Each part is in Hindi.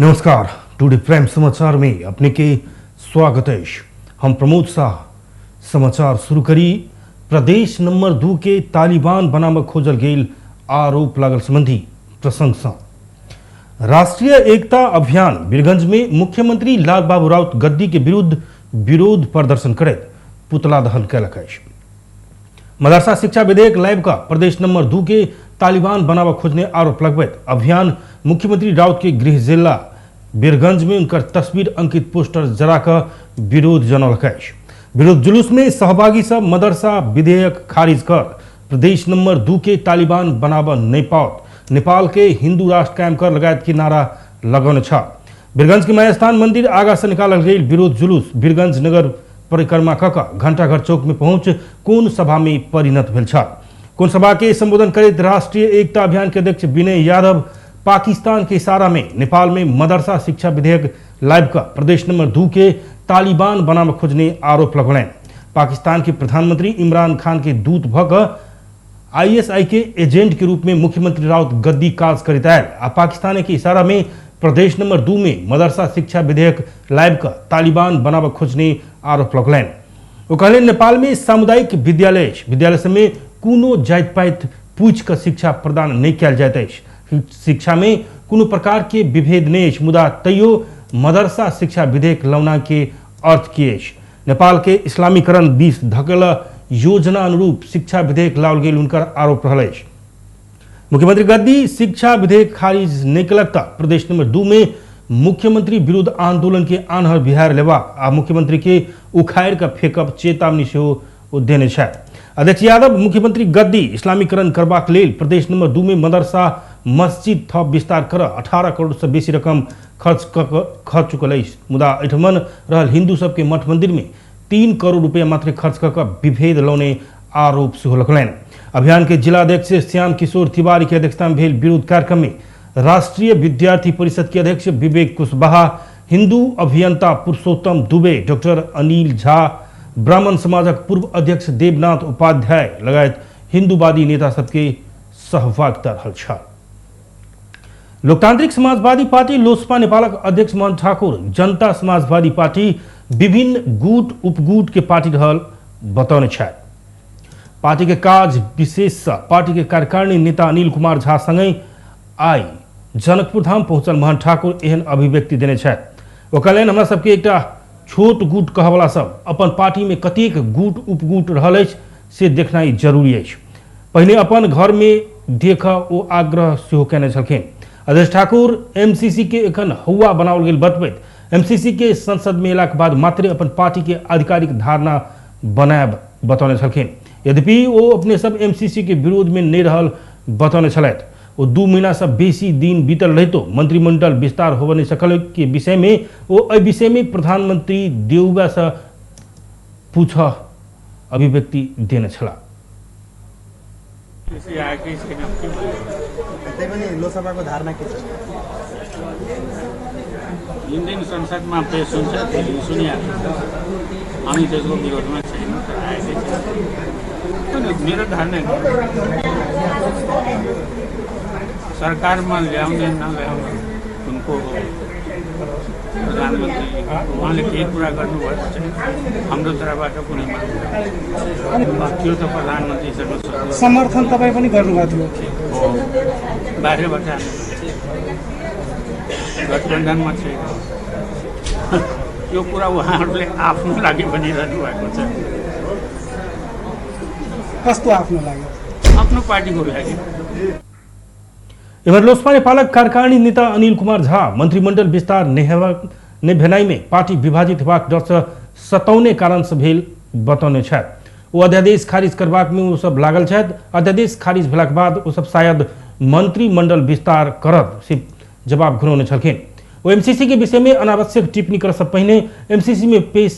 नमस्कार, टुडे प्राइम समाचार में अपने के स्वागत है। हम प्रमोद शाह समाचार शुरू करी। प्रदेश नंबर 2 के तालिबान बनाव खोजल गेल आरोप लागल संबंधी प्रशंसा। राष्ट्रीय एकता अभियान वीरगंज में मुख्यमंत्री लाल बाबू राउत गद्दी के विरुद्ध विरोध प्रदर्शन करैत पुतला दहन कयलक अछि। मदरसा शिक्षा विधेयक लाइव का प्रदेश नंबर 2 के तालिबान बनाव खोजने आरोप लगवैत अभियान मुख्यमंत्री राउत के गृह जिला वीरगंज में उनकर तस्वीर अंकित पोस्टर जराकर विरोध जनौलक अछि। विरोध जुलूस में सहभागी सब मदरसा विधेयक खारिज कर प्रदेश नंबर 2 के तालिबान बनाव नहीं पाओत, नेपाल के हिंदू राष्ट्र कायम कर लगायत की नारा लगौने छ। वीरगंज के मायास्थान मंदिर आगा से निकालल गेल विरोध जुलूस वीरगंज नगर परिक्रमा कऽ घंटाघर चौक में पहुंच कोन सभा में परिणत भेल छ। कोन सभा के संबोधन करैत राष्ट्रीय एकता अभियान के अध्यक्ष विनय यादव पाकिस्तान के इशारा में नेपाल में मदरसा शिक्षा विधेयक लाइव का प्रदेश नंबर 2 के तालिबान बनाव खोजने आरोप लगौलनि। पाकिस्तान के प्रधानमंत्री इमरान खान के दूत भऽ आईएसआई के एजेंट के रूप में मुख्यमंत्री राउत गद्दी काज करैत आयल आ पाकिस्तान के इशारा में प्रदेश नंबर 2 में मदरसा शिक्षा विधेयक लाइव का तालिबान बनाव खोजने आरोप लगौलनि। वो कहले नेपाल में सामुदायिक विद्यालय में कोनो जाति पाति पूछ कर शिक्षा प्रदान नहीं किया जाइत अछि। शिक्षा में कोनो प्रकार के विभेद नहीं अछि, मुदा तैयो मदरसा शिक्षा विधेयक लौना के अर्थ की अछि। नेपाल के इस्लामीकरण दिस धकेल योजना अनुरूप शिक्षा विधेयक लाओल गेल उनकर आरोप रहल अछि। मुख्यमंत्री गद्दी शिक्षा विधेयक खारिज नहीं कयलक तऽ प्रदेश नंबर 2 में मुख्यमंत्री विरुद्ध आंदोलन के आन्हर बिहार लेवा आ मुख्यमंत्री के उखाड़ कर फेंकब चेतावनी सेहो देने छथि। अध्यक्ष यादव मुख्यमंत्री गद्दी इस्लामीकरण करबाक लेल प्रदेश नंबर 2 में मदरसा मस्जिद थप विस्तार कर 18 करोड़ से बेसी रकम खर्च चुकल अछि, मुदा एठमन रहल हिंदू सबके मठ मंदिर में 3 करोड़ रुपया मात्र खर्च कर विभेद लौने आरोप सेहो लगलनि। अभियान के जिला अध्यक्ष श्याम किशोर तिवारी के अध्यक्षता में भेल विरोध कार्यक्रम में राष्ट्रीय विद्यार्थी परिषद के अध्यक्ष विवेक कुशवाहा, हिंदू अभियंता पुरुषोत्तम दुबे, डॉक्टर अनिल झा, ब्राह्मण समाजक पूर्व अध्यक्ष देवनाथ उपाध्याय लगायत हिंदूवादी नेता सबके सहभागिता रहल छ। लोकतांत्रिक समाजवादी पार्टी लोसपा नेपालक अध्यक्ष मोहन ठाकुर जनता समाजवादी पार्टी विभिन्न गुट उपगुट के पार्टी रहल बतौने छथि। पार्टी के काज विशेष से पार्टी के कार्यकारिणी नेता अनिल कुमार झा संगे आई जनकपुर धाम पहुंचल मोहन ठाकुर एहन अभिव्यक्ति देने छथि। वो कहलनि हमरा सबके एकटा छोट गुट कहवला सब अपन पार्टी में कतेक गुट उपगुट रहल अछि से देखनाइ जरूरी अछि। पहले अपन घर में देख ओ आग्रह सेहो कयने छलखिन। अध्यक्ष ठाकुर एमसीसी के एखन हौवा बनाओल गेल बतबैत एमसीसी के संसद में अयलाक बाद मात्र अपन पार्टी के आधिकारिक धारणा बनायब बतौने छलखिन। यद्यपि वो अपने सब एमसीसी के विरोध में नहीं रहल बतौने छलथि। वो 2 महीना से बेसी दिन बीतल रहितो मंत्रिमंडल विस्तार होबे नहीं सकल के विषय में वो एहि विषय में प्रधानमंत्री देउबा से पूछ अभिव्यक्ति देने छला। लोकसभाको धारणा के छ? दिन संसद में पेश हुन्छ सुनिया हामी त्यसको विरोधमा छैन, तर आएकै छ। मेरो धारणा सरकारमा ल्याउने नल्याउने उनको प्रधानमन्त्री उहाँले केही कुरा गर्नुभएको छैन। हाम्रो तर्फबाट कुनै माग थियो त प्रधानमन्त्रीसँग समर्थन तपाईँ पनि गर्नुभएको थियो? बाहिरबाट गठबन्धनमा छैन। यो कुरा उहाँहरूले आफ्नो लागि भनिरहनु भएको छ। कस्तो आफ्नो लागि? आफ्नो पार्टीको लागि। इधर लोसपा नेपालक कार्यकारिणी नेता अनिल कुमार झा मंत्रिमंडल विस्तार नहीं भेनाई में पार्टी विभाजित होबाक डर से सतौने कारण से भेल बतौने छथि। वो अध्यादेश खारिज करबाक में वो सब लागल छथि। अध्यादेश खारिज भेलाक बाद वो सब शायद मंत्रिमंडल विस्तार करब से जवाब घुरौने छलखिन। वो एमसीसी के विषय में अनावश्यक टिप्पणी कर से पहले एमसीसी में पेश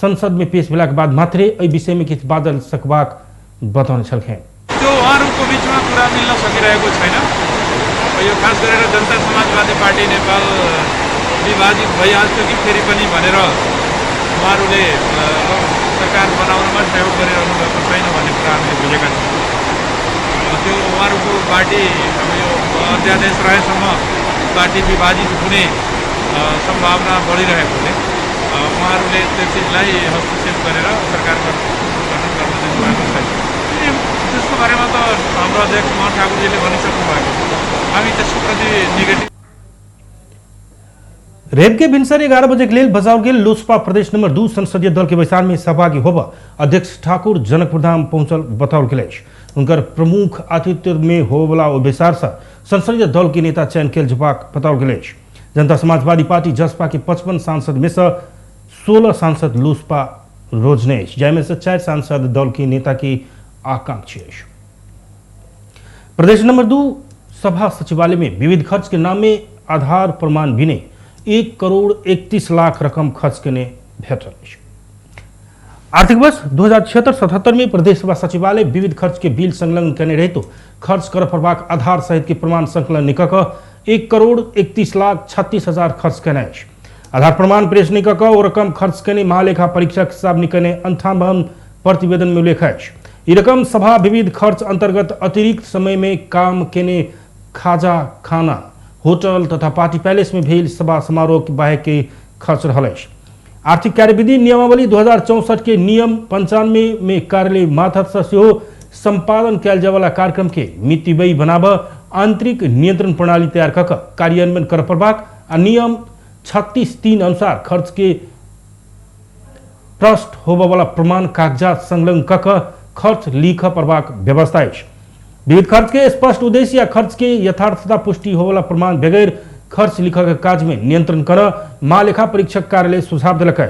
संसद में पेश भेलाक बाद मात्रै एहि विषय में किछु बाजल सकबाक बताउने छलखिन। त्यो उहाँहरूको बीचमा कुरा मिल्न सकिरहेको छैन। यो खास गरेर जनता समाजवादी पार्टी नेपाल विभाजित भइहाल्छ कि फेरि पनि भनेर उहाँहरूले सरकार बनाउनमा सहयोग गरिरहनु भएको छैन भन्ने कुरा हामीले बुझेका छौँ। त्यो उहाँहरूको पार्टी यो अध्यादेश रहेसम्म पार्टी विभाजित हुने सम्भावना बढिरहेकोले उहाँहरूले त्यो चिजलाई हस्तक्षेप गरेर सरकारमा गठन गर्न दिनुभएको छैन। त्यसको बारेमा त हाम्रो अध्यक्ष मोहन ठाकुरजीले भनिसक्नु भएको छ। हामी त्यसको प्रति नेगेटिभ। रेप के भिनसर 11 बजे के लेल बजाओल गेल लोजपा प्रदेश नंबर 2 संसदीय दल के बैसार में सहभागी होब अध्यक्ष ठाकुर जनकपुर धाम पहुंचल बताओल गेल। उनकर प्रमुख आतिथ्य में होबला बैसार से संसदीय दल के नेता चयन केल जबाक बताओल गेल। जनता समाजवादी पार्टी जसपा के 55 सांसद में से 16 सांसद लोजपा रोजने, जैमें से 4 सांसद दल के नेता की आकांक्षी। प्रदेश नंबर 2 सभा सचिवालय में विविध खर्च के नाम में आधार प्रमाण बिने 1 करोड़ 31 लाख रकम खर्च करने भेटल। आर्थिक वर्ष 2076-77 में प्रदेश सभा सचिवालय विविध खर्च के बिल संलग्न करने रहे तो खर्च कर प्रभाग आधार सहित के प्रमाण संकलन निकक 1 करोड़ 31 लाख 36 हजार खर्च करने। आधार प्रमाण प्रेस निकक और रकम खर्च करने महालेखा परीक्षक साहब निकने 58 प्रतिवेदन में उल्लेख है। ये रकम सभा विविध खर्च अंतर्गत अतिरिक्त समय में काम केने खाजा खाना होटल तथा पार्टी पैलेस में भेल सभा समारोह के बाहे के खर्च रहल। आर्थिक कार्यविधि नियमावली 2064 के नियम 95 में कार्यालय मार्फत से संपादन कैल जाए वाला कार्यक्रम के मितिबई बनाब आंतरिक नियंत्रण प्रणाली तैयार कर कार्यान्वयन कर प्रभाग आ नियम 36(3) अनुसार खर्च के ट्रस्ट होबा वाला प्रमाण कागजात संलग्न कर खर्च लिख प्रभाग व्यवस्था है। विविध खर्च के स्पष्ट उद्देश्य या खर्च के यथार्थता पुष्टि होवाला प्रमाण बगैर खर्च लिखा के कार्य में नियंत्रण कर महालेखा परीक्षक कार्यालय सुझाव दिलक।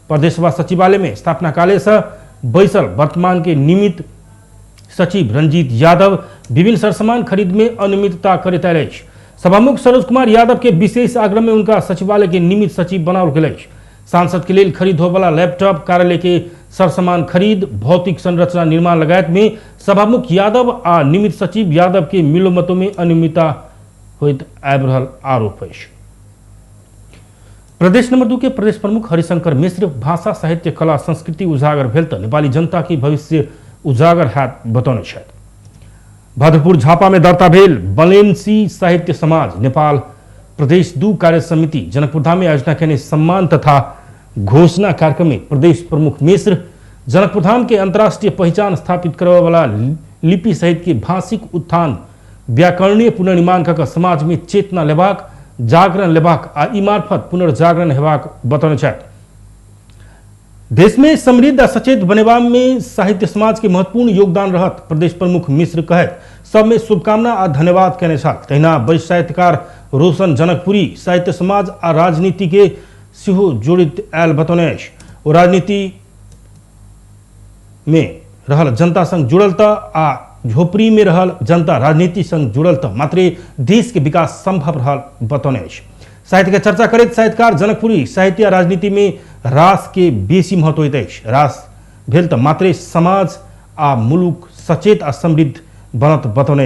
प्रदेश सभा सचिवालय में स्थापना काले से बैसल वर्तमान के निमित्त सचिव रंजीत यादव विभिन्न सरसामान खरीद में अनियमितता करत आयल। सभामुख सरोज कुमार यादव के विशेष आग्रह में उनका सचिवालय के निमित्त सचिव बनाओल गेल। सांसद के लिए खरीद हो वाला लैपटॉप, कार्यालय के सरसामान खरीद, भौतिक संरचना निर्माण लगायत में सभामुख यादव आ निमित्त सचिव यादव के मिलोमतों में अनियमितता होइत आबि रहल आरोप है। प्रदेश नंबर 2 के प्रदेश प्रमुख हरिशंकर मिश्र भाषा साहित्य कला संस्कृति उजागर भेल त नेपाली जनता की भविष्य उजागर हैत बतौने छथि। भादरपुर झापा में दर्ता भेल बलेन्सी साहित्य समाज नेपाल प्रदेश 2 कार्य समिति जनकपुर धाम में आयोजना करने सम्मान तथा घोषणा कार्यक्रम में प्रदेश प्रमुख मिश्र जनकपुर धाम के अंतर्राष्ट्रीय पहचान स्थापित करने वाला लिपि सहित के भाषिक उत्थान व्याकरणीय पुनर्निर्माण कर समाज में चेतना लेबाक, जागरण लेबाक आ ई मार्फत पुनर्जागरण हेबाक बतौने छथि। देश में समृद्ध और सचेत बनेवा में साहित्य समाज के महत्वपूर्ण योगदान रहत प्रदेश प्रमुख मिश्र कहत सब में शुभकामना आ धन्यवाद कहने छथि। तहिना वरिष्ठ साहित्यकार रोशन जनकपुरी साहित्य समाज आ राजनीति के सिहो जोड़ित आयल बतौने और राजनीति में रहल जनता संग जुड़ल त आ झोपड़ी में रहल जनता राजनीति संग जुड़ल त मात्र देश के विकास संभव रहल बतौने। साहित्य के चर्चा करते साहित्यकार जनकपुरी साहित्य आ राजनीति में रास के बेसी महत्व होइत अछि। रास भेल त मात्र समाज आ मुलुक सचेत आ समृद्ध बनत बतौने।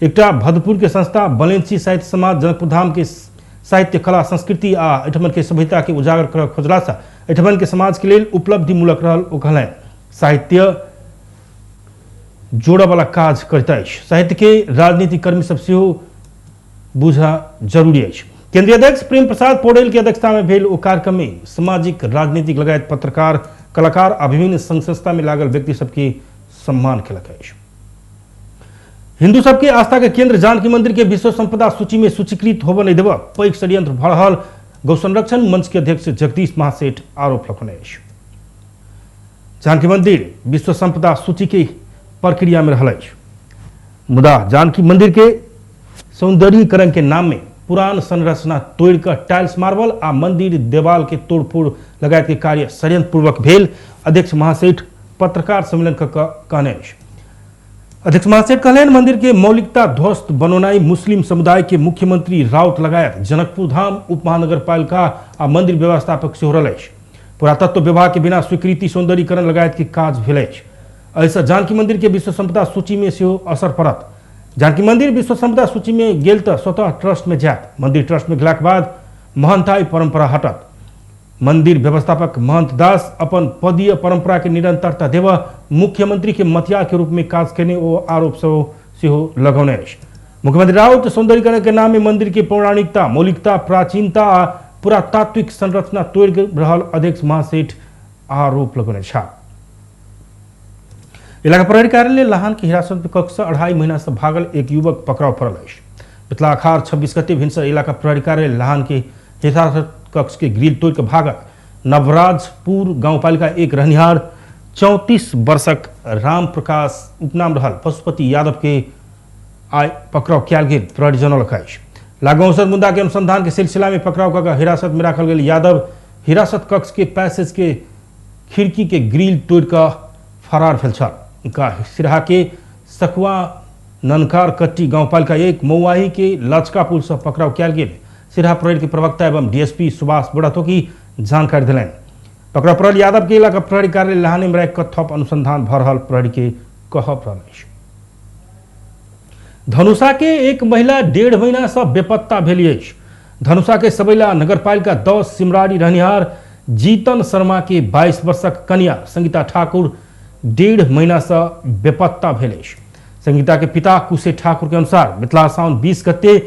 एकटा भदपुर के संस्था बलेन्सी साहित्य समाज जनकपुर धाम के साहित्य कला संस्कृति आ एठमन के सभ्यता के उजागर कर खोजला से एठमन के समाज के लिए उपलब्धि मूलक रहल ओ कहले। साहित्य जोड़ वाला काज करता है। साहित्य के राजनीतिक कर्मी सब से बुझा जरूरी है। केंद्रीय अध्यक्ष प्रेम प्रसाद पौडेल की अध्यक्षता में भेल ओ कार्यक्रम में सामाजिक राजनीतिक लगायत पत्रकार कलाकार आ विभिन्न संघ संस्था में लागल व्यक्ति सबके सम्मान कलक है। हिंदू सबके आस्था के केंद्र जानकी मंदिर के विश्व संपदा सूची में सूचीकृत होब नहीं देव पैघ षड्यंत्र भ रहल गौ संरक्षण मंच के अध्यक्ष जगदीश महासेठ आरोप लगौने। जानकी मंदिर विश्व संपदा सूची के प्रक्रिया में रहल मुदा जानकी मंदिर के सौंदर्यीकरण के नाम में पुरान संरचना तोड़कर टाइल्स मार्बल आ मंदिर देवाल के तोड़फोड़ लगायत के कार्य षड्यंत्र पूर्वक भेल अध्यक्ष महासेठ पत्रकार सम्मेलन कहने। अध्यक्ष महासेठ कहलेन मंदिर के मौलिकता ध्वस्त बनोनाई मुस्लिम समुदाय के मुख्यमंत्री राउत लगायत जनकपुर धाम उप महानगर पालिका आ मंदिर व्यवस्थापक से हो रहा। पुरातत्व विभाग के बिना स्वीकृति सौंदर्यीकरण लगायत के काज भेल। ऐसा जानकी मंदिर के विश्व संपदा सूची में से असर पड़त। जानकी मंदिर विश्व संपदा सूची में गेल तो स्वतः ट्रस्ट में जात। मंदिर ट्रस्ट में गेलाक बाद महंताई परंपरा हटत। मंदिर व्यवस्थापक महंत दास अपन पदीय परंपरा के निरंतरता देव मुख्यमंत्री के मतिया के रूप में काज करने ओ आरोप से लगौने। मुख्यमंत्री राउत सौंदर्यीकरण के नाम में मंदिर की पौराणिकता, मौलिकता, प्राचीनता पुरातात्विक संरचना तोड़ रहल अध्यक्ष महासेठ आरोप लगौने छा। इलाका प्रहरी कार्यालय लाहान की हिरासत में कक्षा 2.5 महीना से भागल एक युवक पकड़ाव पड़ल है। पिछला अखाड़ 26 गते भिनसर इलाका प्रहरी कार्यालय लाहान के हिरासत कक्ष के ग्रिल तोड़ के भागल नवराजपुर गांवपालिका एक रहनिहार 34 वर्षक राम प्रकाश उपनाम रहल पशुपति यादव के आय पकड़ाव किया गेल प्रहरी जनौल है। लागू अवसर मुद्दा के अनुसंधान के सिलसिला में पकड़ाव कर हिरासत में रखल गए यादव हिरासत कक्ष के पैसेज के खिड़की के ग्रिल तोड़ कर फरार भेल छल। उनका सिरहा के सखुआ ननकार कट्टी गांवपालिका एक मऊआही के लचका पुल से पकड़ाव किया गेल सिरहा प्रहरी के प्रवक्ता एवं डीएसपी सुभाष बुढ़ातो की जानकारी दिलन। पकड़ा पड़ल यादव के इलाका प्रहरी कार्यालय लहाने में रह थप अनुसंधान भ रहल प्रहरी के कहब रहल। धनुषा के एक महिला 1.5 महीना से बेपत्ता भेल अछि। धनुषा के सबैला नगरपालिका 10 सिमराड़ी रहनिहार जीतन शर्मा के 22 वर्षक कन्या संगीता ठाकुर 1.5 महीना से बेपत्ता भेल अछि। संगीता के पिता कुशे ठाकुर के अनुसार बितला साउन 20 गते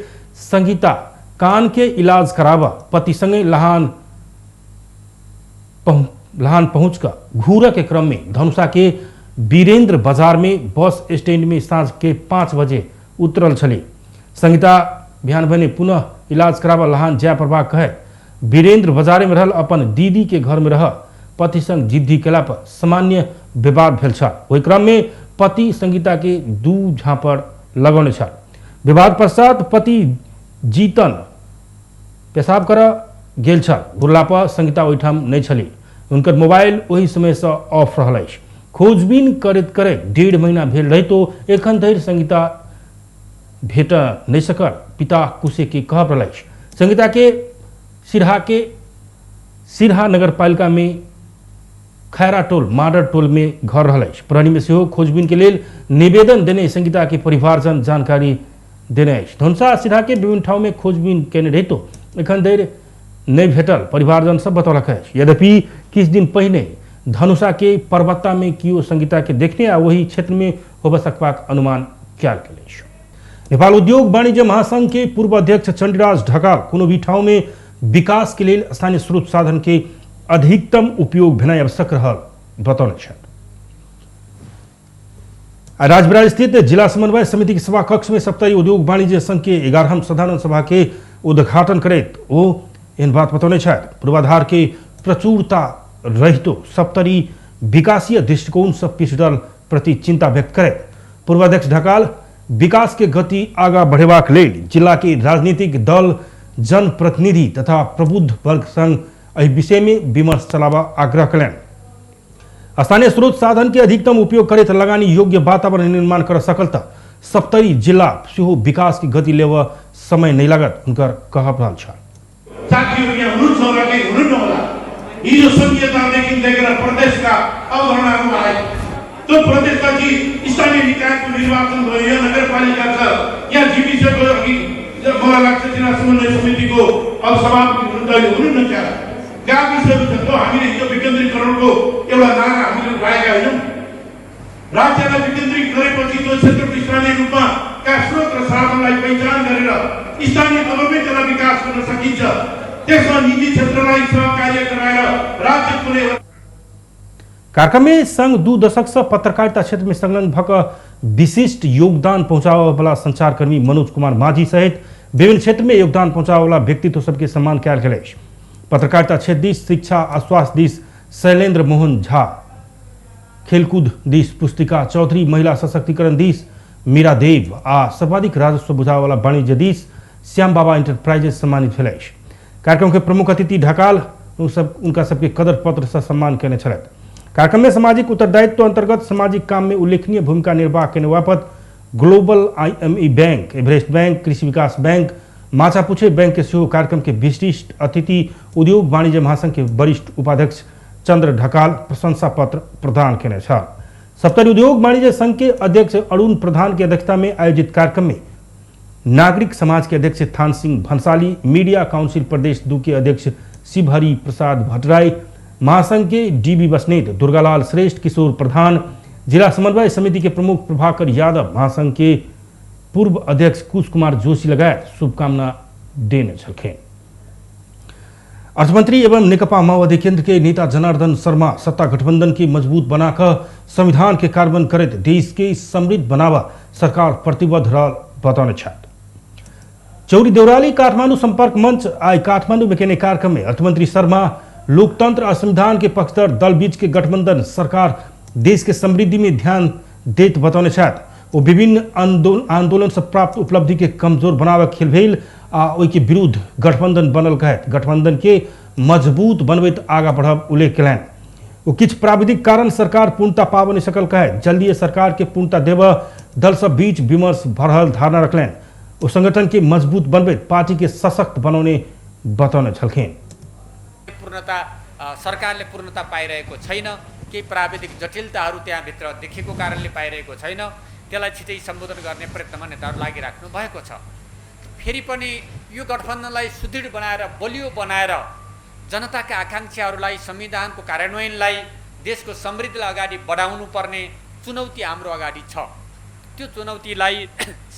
संगीता कान के इलाज करावा पति संगे लहान पहुंचकर घूर के क्रम में धनुषा के वीरेंद्र बाजार में बस स्टैंड में सांझ के 5 बजे उतरल छली। संगीता बिहान भने पुनः इलाज करावा लहान जय प्रभा कहे वीरेंद्र बाजारे में रहल अपन दीदी के घर में रह पति संग जिद्दी केला पर सामान्य विवाद भेल छल। वही क्रम में पति संगीता के 2 झापड़ लगौने छल। विवाद पश्चात पति जीतन पेशाब कर गेल छल। घुरला पर संगीता ओहिठाम नहीं छली। उनकर मोबाइल वही समय से ऑफ रहल अछि। खोजबीन करैत करैत 1.5 महीना भेल रही तो एखन धरि संगीता भेट नहीं सकल पिता कुशे के कहब रहल अछि। संगीता के सिरहा नगरपालिका में खैरा टोल माडर टोल में घर रहल अछि। प्रहरी में सेहो खोजबीन के लेल निवेदन देने संगीता के परिवारजन जानकारी देने अछि। धनुषा सिरहा के विभिन्न ठाव में खोजबीन केने रही तो एखन धरि नहीं भेटल परिवारजन सब बतौलक अछि। यद्यपि किछ दिन पहिने धनुषा के पर्वता में कियो संगीता के देखने आ वही क्षेत्र में होब सकबाक अनुमान कयल गेल अछि। नेपाल उद्योग वाणिज्य महासंघ के पूर्व अध्यक्ष चंडीराज ढकाल कोनो भी ठाव में विकास के लिए स्थानीय स्रोत साधन के अधिकतम उपयोग भेनाइ आवश्यक रहल बतौने छथि। राजबिराज स्थित जिला समन्वय समिति के सभा कक्ष में सप्ताही उद्योग वाणिज्य संघ के 11वीं साधारण सभा के उद्घाटन करैत वो इन बात बतौने छथि। पूर्वाधार के प्रचुरता रहितो सप्तरी विकासीय दृष्टिकोण से पिछड़ल प्रति चिंता व्यक्त करैत पूर्वाध्यक्ष ढकाल विकास के गति आगा बढ़ेबाक लेल जिला के राजनीतिक दल जनप्रतिनिधि तथा प्रबुद्ध वर्ग संग एहि विषय में विमर्श चलावा आग्रह कयलनि। स्थानीय स्रोत साधन के अधिकतम उपयोग करैत लगानी योग्य वातावरण निर्माण कर सकल त सप्तरी जिला सेहो विकास की गति लेव समय नहीं लागत उनकर कहब रहल छ। साथीहरु यहाँ हुनुहुन्छ होला कि हुनुहुन्न होला हिजो संघीयतादेखि लिएर प्रदेशका अवधारणाहरू आए त्यो प्रदेशका जी स्थानीय निकायको निर्वाचन भयो यो नगरपालिका छ यहाँ जीविसको अघि मलाई लाग्छ जिल्ला समन्वय समितिको अब सभापति हुनुहुन्न क्या गाविसहरू छ त्यो हामीले हिजो विकेन्द्रीकरणको एउटा नारा हामीले उठाएका होइनौँ। राज्यलाई विकेन्द्रित गरेपछि त्यो क्षेत्रको स्थानीय रूपमा का स्रोत र साधनलाई पहिचान गरेर स्थानीय गभर्नमेन्टलाई विकास गर्न सकिन्छ। त्यसमा निजी क्षेत्रलाई सहकार्य गराएर राज्य कुनै कार्यक्रम में संघ 2 दशक से पत्रकारिता क्षेत्र में संलग्न भक विशिष्ट योगदान पहुंचावे वाला संचारकर्मी मनोज कुमार माझी सहित विभिन्न क्षेत्र में योगदान पहुंचावे वाला व्यक्तित्व सबके सम्मान कयल गेल अछि। पत्रकारिता क्षेत्र दिस शिक्षा आ स्वास्थ्य दिस शैलेंद्र मोहन झा, खेलकूद दिस पुस्तिका चौधरी, महिला सशक्तिकरण दिस मीरा देव आ सर्वाधिक राजस्व बुझावे वाला वाणिज्य दिस श्याम बाबा इंटरप्राइजेस सम्मानित भेल अछि। कार्यक्रम के प्रमुख अतिथि ढकाल उनका सबके कदर पत्र से सम्मान केने छलथि। कार्यक्रम में सामाजिक उत्तरदायित्व अंतर्गत सामाजिक काम में उल्लेखनीय भूमिका निर्वाह करने बापत global IME bank, Everest bank, कृषि विकास बैंक, माछापुछे बैंक के सेहो कार्यक्रम के विशिष्ट अतिथि उद्योग वाणिज्य महासंघ के वरिष्ठ उपाध्यक्ष चंद्र ढकाल प्रशंसा पत्र प्रदान केने छ। सप्तरी उद्योग वाणिज्य संघ के अध्यक्ष अरुण प्रधान की अध्यक्षता में आयोजित कार्यक्रम में नागरिक समाज के अध्यक्ष थान सिंह भंसाली, मीडिया काउंसिल प्रदेश 2 के अध्यक्ष शिवहरि प्रसाद भट्टराई, महासंघ के DB बसनेत, दुर्गालाल श्रेष्ठ, किशोर प्रधान, जिला समन्वय समिति के प्रमुख प्रभाकर यादव, महासंघ के पूर्व अध्यक्ष कुश कुमार जोशी लगायत शुभकामना देने छलखिन। अर्थमंत्री एवं नेकपा माओवादी केंद्र के नेता जनार्दन शर्मा सत्ता गठबंधन की मजबूत बनाकर संविधान के कार्यान्वयन करे देश के समृद्ध बनावा सरकार प्रतिबद्ध रहल बताने छात्र चौरी देउराली काठमाडौँ संपर्क मंच आज काठमाडौँ में केने कार्यक्रम में अर्थमंत्री शर्मा लोकतंत्र और संविधान के पक्षधर दल बीच के गठबंधन सरकार देश के समृद्धि में ध्यान देत बताने छात्र वो विभिन्न आंदोलन से प्राप्त उपलब्धि के कमजोर बनावे खेलभेल आ के विरुद्ध गठबंधन बनल कहत गठबंधन के मजबूत बनबैत आगा बढ़ब उल्लेख कलन वो किछ प्राविधिक कारण सरकार पूर्णता पाव नहीं सकल कहत जल्दी सरकार के पूर्णता देव दल सब बीच विमर्श भरल धारणा रखलन वो संगठन के मजबूत बनबैत पार्टी के सशक्त बनाउने बताउन छलखेन पूर्णता सरकारले पूर्णता पाइरहेको छैन केही प्राविधिक जटिलताहरू त्यहाँभित्र देखेको कारणले पाइरहेको छैन त्यसलाई छिटै सम्बोधन गर्ने प्रयत्नमा नेताहरू लागिराख्नु भएको छ फेरि पनि यो गठबन्धनलाई सुदृढ बनाएर बलियो बनाएर जनताका आकांक्षाहरूलाई संविधानको कार्यान्वयनलाई देशको समृद्धिलाई अगाडि बढाउनु पर्ने चुनौती हाम्रो अगाडि छ त्यो चुनौतीलाई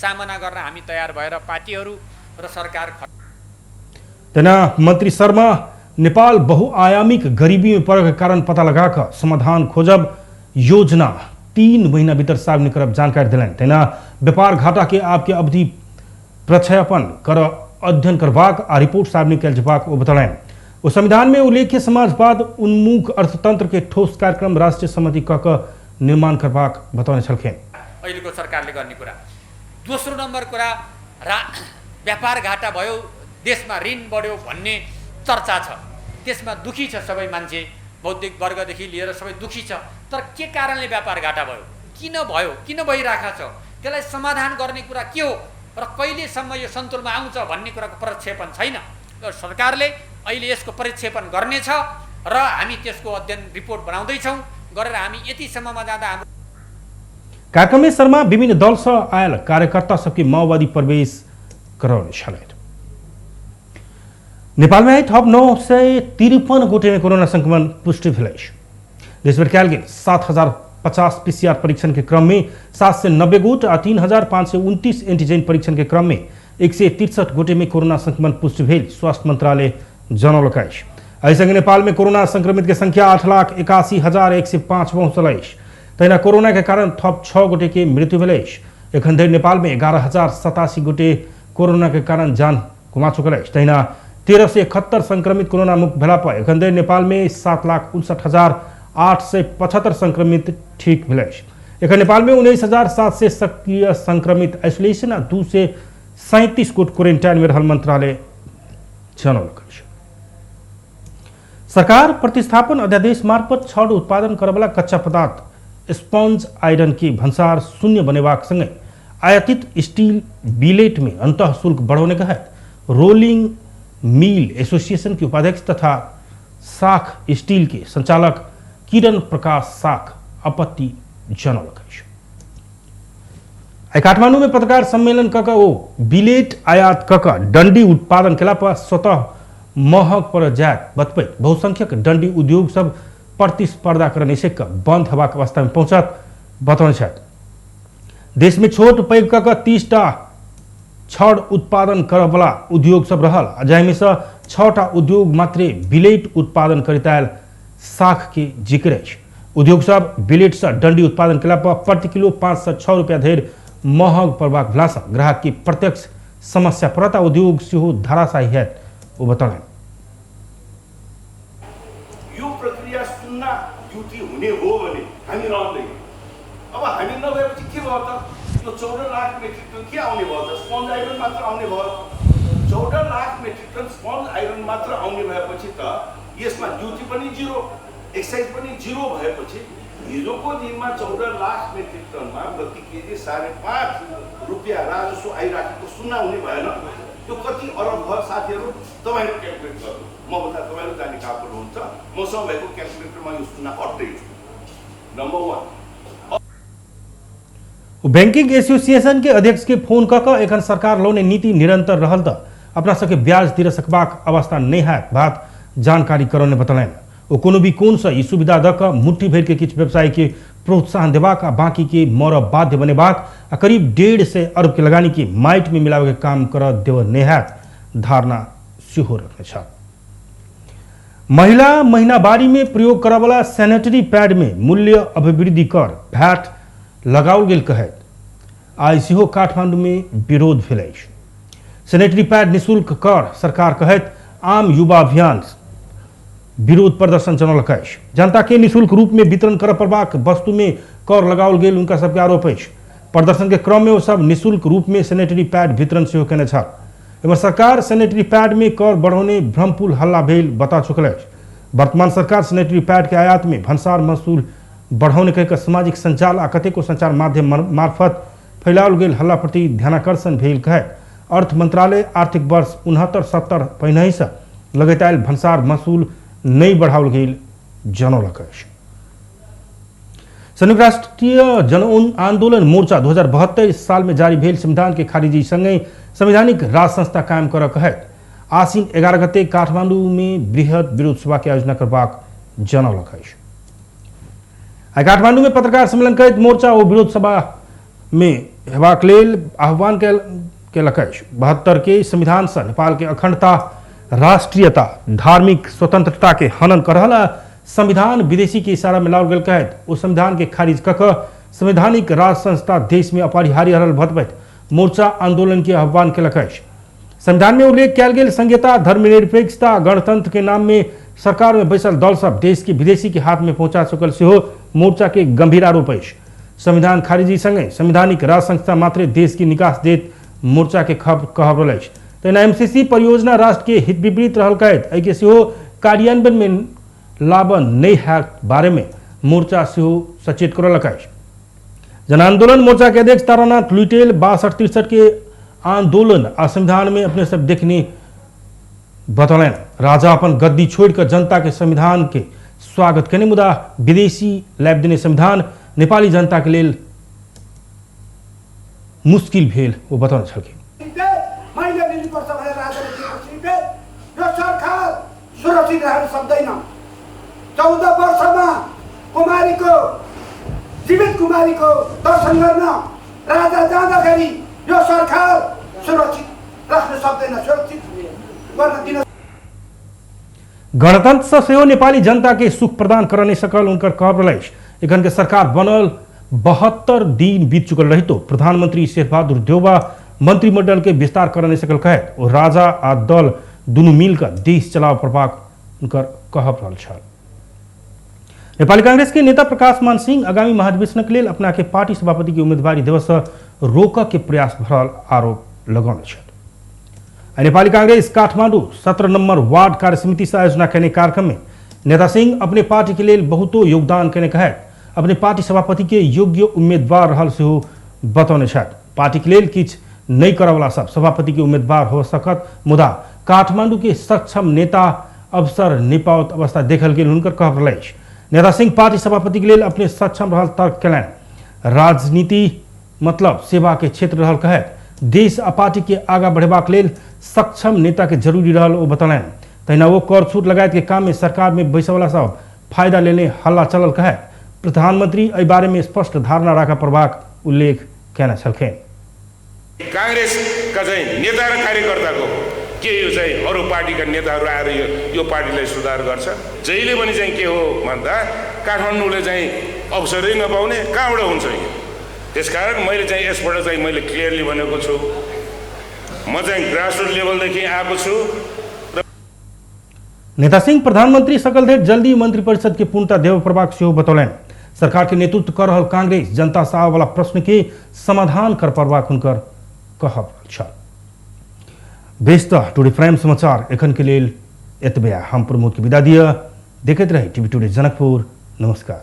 सामना गर्न हामी तयार भएर पार्टीहरू र सरकार तना मंत्री शर्मा नेपाल बहुआयामिक गरीबी में पड़े के कारण पता लगाकर समाधान खोजब योजना 3 महीना भीतर सार्वजनिक करब जानकारी दिलन तेना व्यापार घाटा के आपके अवधि प्रक्षेपण कर अध्ययन करबाक आ रिपोर्ट सार्वजनिक कयल जबाक ओ बतौलन वो संविधान में उल्लेख्य समाजवाद उन्मुख अर्थतंत्र के ठोस कार्यक्रम राष्ट्रीय सहमति कक निर्माण करबाक बताउने छलखेन अहिलेको सरकारले गर्ने कुरा दोस्रो नम्बर कुरा व्यापार घाटा भयो देशमा ऋण बढ्यो भन्ने चर्चा छ त्यसमा दुखी छ सबै मान्छे बौद्धिक वर्गदेखि लिएर सबै दुखी छ तर के कारणले व्यापार घाटा भयो किन भइराखा छ त्यसलाई समाधान गर्ने कुरा के हो र कहिलेसम्म यो सन्तुलनमा आउँछ भन्ने कुराको प्रक्षेपण छैन र सरकारले अहिले यसको प्रक्षेपण गर्नेछ र हामी त्यसको अध्ययन रिपोर्ट बनाउँदैछौँ गरेर हामी यतिसम्ममा जाँदा हाम्रो कार्यक्रम में शर्मा विभिन्न दल से आयल कार्यकर्ता सबके माओवादी प्रवेश कराउने छलैथ नेपाल में थप 953 गोटे में कोरोना संक्रमण पुष्टि भेल देशभर कयल गेल 7050 पीसीआर परीक्षण के क्रम में 790 गोट आ 3529 एंटीजन परीक्षण के क्रम में 163 गोटे में कोरोना संक्रमण पुष्टि भेल स्वास्थ्य मंत्रालय जनौलक अछि एहि संगे नेपाल में कोरोना संक्रमित के संख्या 8,81,105 पहुंचल अछि तहिना कोरोना के कारण थप 6 गोटे के मृत्यु भेल अछि एखन धरि नेपाल में 11,087 गोटे कोरोना के कारण जान गुमा चुकल अछि तहिना 1371 संक्रमित कोरोना मुक्त भेला पर एखन धरि नेपाल में 7,59,875 संक्रमित ठीक भेल अछि एखन नेपाल में 19,700 सक्रिय संक्रमित आइसोलेशन आ 237 गोट क्वारेंटाइन में रहल मंत्रालय जनौलक अछि सरकार प्रतिस्थापन अध्यादेश मार्फत छड़ उत्पादन करवला कच्चा पदार्थ स्पंज आयरन के भंसार शून्य बनेबाक संगे आयातित स्टील बिलेट में अंतः शुल्क बढ़ाने का है रोलिंग मिल एसोसिएशन के उपाध्यक्ष तथा साख स्टील के संचालक किरण प्रकाश साख आपत्ति जनौलक अछि काठमांडू में पत्रकार सम्मेलन कक ओ बिलेट आयात कक डंडी उत्पादन केला पर स्वतः महग पर जायत बतबैत बहुसंख्यक डंडी उद्योग सब प्रतिस्पर्धा कर निषेध बंद हेबाक अवस्था में पहुंचत बतौने छथि देश में छोट पैघ कक 30टा छड़ उत्पादन करवला उद्योग सब रहल जाहिमे से 6टा उद्योग मात्रे बिलेट उत्पादन करैत आयल साख के जिक्र अछि उद्योग सब बिलेट से डंडी उत्पादन केला पर प्रति किलो 5 से 6 रुपया धरि महग पड़बाक भेलासँ ग्राहक की प्रत्यक्ष समस्या पड़त उद्योग सेहो धराशायी हैत वो बताएं यो प्रक्रिया सुन्न ड्युटी हुने हो भने हामी रहँदैन अब हामी नभएपछि के भयो त यो 14 लाख मेट्रिक टन के आउने भयो त स्पन्ज आइरन मात्र आउने भयो 14 lakh metric ton sponge iron मात्र आउने भएपछि त यसमा ड्युटी पनि जिरो एक्साइज पनि जिरो भएपछि हिजोको दिनमा 14 लाख मेट्रिक टनमा प्रति केजी 5.5 रुपियाँ राजस्व आइराखेको सुन्न हुने भएन यो कति अरब भयो साथीहरू तपाईहरु क्याल्कुलेट गर्नु म भन्दा तपाईहरु जाने काम गर्नुहुन्छ मसँग भएको क्याल्कुलेटरमा यो सुन्न अट्टै नम्बर 1 बैंकिंग एसोसिएशन के अध्यक्ष के फोन कक एखन सरकार लोने नीति निरंतर रहल त अपना सबके ब्याज दे सकबाक अवस्था नहीं है बात जानकारी करने बतलन वो कोनो भी कौन सा ई सुविधा दक मुट्ठी भर के किछ व्यवसाय के प्रोत्साहन देबाक आ बाकी के मर बाध्य बनेबाक आ करीब 1.5 अरब के लगानी के माइट में मिलावे के काम कर देव नेहात धारणा सेहो रखने छ महिला महीनावारी में प्रयोग करवाला सैनिटरी पैड में मूल्य अभिवृद्धि कर भैट लगाओल गेल कहत आई सेहो काठमांडू में विरोध भेल अछि। सैनिटरी पैड निःशुल्क कर सरकार कहत आम युवा अभियान विरोध प्रदर्शन जनौलक अछि। जनता के निःशुल्क रूप में वितरण कर पड़बाक वस्तु में कर लगाओल गेल उनका सबके आरोप अछि। प्रदर्शन के क्रम में वो सब निःशुल्क रूप में सैनिटरी पैड वितरण सेहो केने छल। एवं सरकार सैनिटरी पैड में कर बढ़ौने भ्रमपुल हल्ला भेल बता चुकल है। वर्तमान सरकार सैनिटरी पैड के आयात में भंसार महसूल बढ़ौने कहकर सामाजिक संचार आ कतेको संचार माध्यम मार्फत फैलाओल गेल हल्ला प्रति ध्यानाकर्षण भेल कहे अर्थ मंत्रालय आर्थिक वर्ष 69-70 पहिने से लगातार भंसार महसूल नहीं बढ़ाओल गेल जनौलक अछि। संयुक्त राष्ट्रीय जन आंदोलन मोर्चा 2072 साल में जारी भेल संविधान के खारिजी संगे संवैधानिक राज संस्था कायम कर कहत आसीन 11 गते काठमांडू में बृहद विरोध सभा के आयोजना करबाक जनौलक अछि। आई काठमांडू में पत्रकार सम्मेलन करैत मोर्चा ओ विरोध सभा में हेबाक लेल आह्वान केलक अछि। 72 के संविधान से नेपाल के अखंडता, राष्ट्रीयता, धार्मिक स्वतंत्रता के हनन कर रहल संविधान विदेशी के इशारा में लाओल गेल कहत ओ संविधान के खारिज कऽ संवैधानिक राज संस्था देश में अपरिहार्य रहल बतबैत मोर्चा आंदोलन के आह्वान केलक अछि। संविधान में उल्लेख कयल गेल संहिता, धर्मनिरपेक्षता, गणतंत्र के नाम में सरकार में बैसल दल सब देश के विदेशी के हाथ में पहुंचा चुकल सेहो मोर्चा के गंभीर आरोप अछि। संविधान खारिजी संगे संवैधानिक राज संस्था मात्र देश की निकास देत मोर्चा के कहब रहल अछि। तेना एमसीसी परियोजना राष्ट्र के हित विपरीत रहल कहत एहि के सेहो कार्यान्वयन में लाभ नहीं है बारे में मोर्चा सेहो सचेत करलक अछि। जन आंदोलन मोर्चा के अध्यक्ष तारानाथ लुइटेल 62-63 के आंदोलन आ संविधान में अपने सब देखने बतौलन राजा अपन गद्दी छोड़कर जनता के संविधान के स्वागत करने मुदा विदेशी लैब देने संविधान नेपाली जनता के लेल मुश्किल भेल वो बताउन छलखिन। सुरक्षित रहन सक्दैन। 14 वर्षमा कुमारीको जीवित कुमारीको दर्शन गर्न राजा जाँदाखेरि यो सरकार सुरक्षित राख्न सक्दैन, सुरक्षित गर्न दिन। गणतंत्र से सेहो नेपाली जनता के सुख प्रदान कर नहीं सकल उनकर कहब रहल। एखन के सरकार बनल 72 दिन बीत चुकल रही तो प्रधानमंत्री शेरबहादुर देउवा मंत्रिमंडल के विस्तार कर नहीं सकल कहत और राजा आ दल दुनू मिलकर देश चलाव प्रभाग उनकर कहब रहल छल। नेपाली कांग्रेस के नेता प्रकाश मान सिंह आगामी महाधिवेशन के लिए अपना के पार्टी सभापति की उम्मीदवारी देवस रोक के प्रयास भरल आरोप लगौने छल। नेपाली कांग्रेस काठमांडू 17 नंबर वार्ड कार्य समिति से आयोजना करने कार्यक्रम में नेता सिंह अपने पार्टी के लिए बहुतो योगदान करने कहत अपने पार्टी सभापति के योग्य उम्मीदवार रहल सेहो बतौने छल। पार्टी के लिए किछ नहीं करवला सब सभापति के उम्मीदवार हो सकत मुदा काठमांडू के सक्षम नेता अवसर निपावत अवस्था देखल गेल हुनकर कहब रहल। नेता सिंह पार्टी सभापति के लिए अपने सक्षम रहल तर्क कयलनि। राजनीति मतलब सेवा के क्षेत्र रहल कहत देश आ पार्टी के आगा बढ़ेबाक लेल सक्षम नेता के जरूरी रहल ओ बतौलनि। तहिना वो कर छूट लगायत के काम में सरकार में बैसवला सब फायदा लेने हल्ला चलल कहत प्रधानमंत्री एहि बारे में स्पष्ट धारणा राख पड़बाक उल्लेख कयने छलखिन। कांग्रेस का चाहिँ नेता र कार्यकर्ताको के यो चाहिँ अरू पार्टीका नेताहरू आएर यो पार्टीलाई सुधार गर्छ जहिले पनि चाहिँ के हो भन्दा काठमाडौँले चाहिँ अवसरै नपाउने कहाँबाट हुन्छ यो। त्यसकारण मैले चाहिँ यसबाट चाहिँ मैले क्लियरली भनेको छु म चाहिँ ग्रासरुट लेभलदेखि आएको छु। नेता सिंह प्रधानमंत्री सकल देर जल्दी मंत्रिपरिषद के पूर्णता देव प्रभाग सेहो बतौलनि। सरकार के नेतृत्व कर रहल कांग्रेस जनता से आवे वाला प्रश्न के समाधान कर पड़बाक हुनकर कहब छल। बेस्त टुडे प्राइम समाचार एखन के लेल एतबे हम प्रमोद के विदा दिया देखते रही टीवी टुडे जनकपुर। नमस्कार।